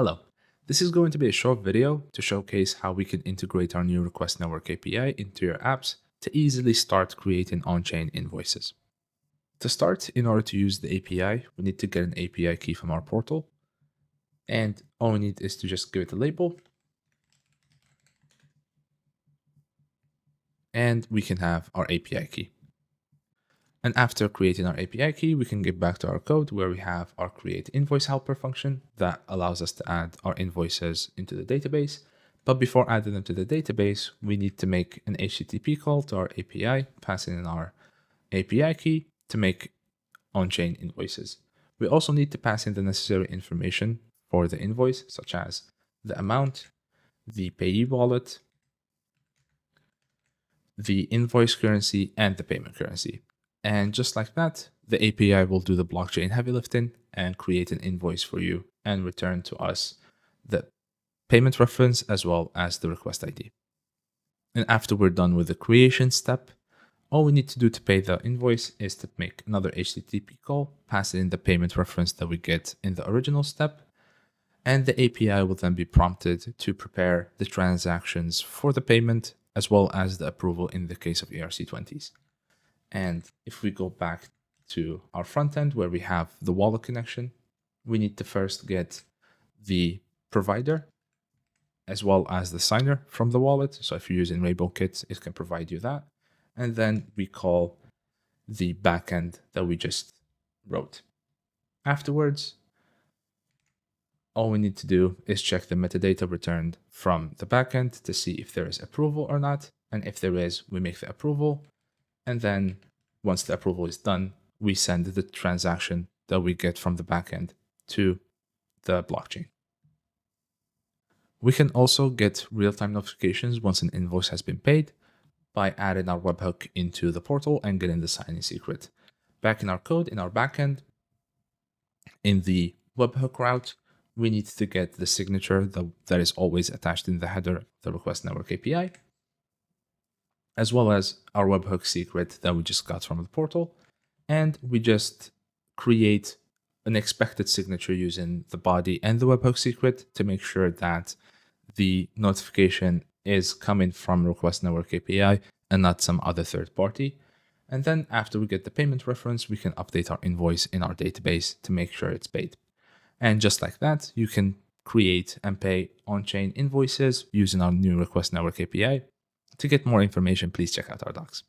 Hello. This is going to be a short video to showcase how we can integrate our new Request Network API into your apps to easily start creating on-chain invoices. To start, in order to use the API, we need to get an API key from our portal. And all we need is to just give it a label. And we can have our API key. And after creating our API key, we can get back to our code where we have our create invoice helper function that allows us to add our invoices into the database. But before adding them to the database, we need to make an HTTP call to our API, passing in our API key to make on-chain invoices. We also need to pass in the necessary information for the invoice, such as the amount, the payee wallet, the invoice currency, and the payment currency. And just like that, the API will do the blockchain heavy lifting and create an invoice for you and return to us the payment reference as well as the request ID. And after we're done with the creation step, all we need to do to pay the invoice is to make another HTTP call, pass in the payment reference that we get in the original step, and the API will then be prompted to prepare the transactions for the payment as well as the approval in the case of ERC20s. And if we go back to our front end where we have the wallet connection, we need to first get the provider as well as the signer from the wallet. So if you're using RainbowKit, it can provide you that. And then we call the backend that we just wrote. Afterwards, all we need to do is check the metadata returned from the backend to see if there is approval or not. And if there is, we make the approval. And then once the approval is done, we send the transaction that we get from the backend to the blockchain. We can also get real-time notifications once an invoice has been paid by adding our webhook into the portal and getting the signing secret. Back in our code, in our backend, in the webhook route, we need to get the signature that is always attached in the header, the Request Network API, as well as our webhook secret that we just got from the portal. And we just create an expected signature using the body and the webhook secret to make sure that the notification is coming from Request Network API and not some other third party. And then after we get the payment reference, we can update our invoice in our database to make sure it's paid. And just like that, you can create and pay on-chain invoices using our new Request Network API. To get more information, please check out our docs.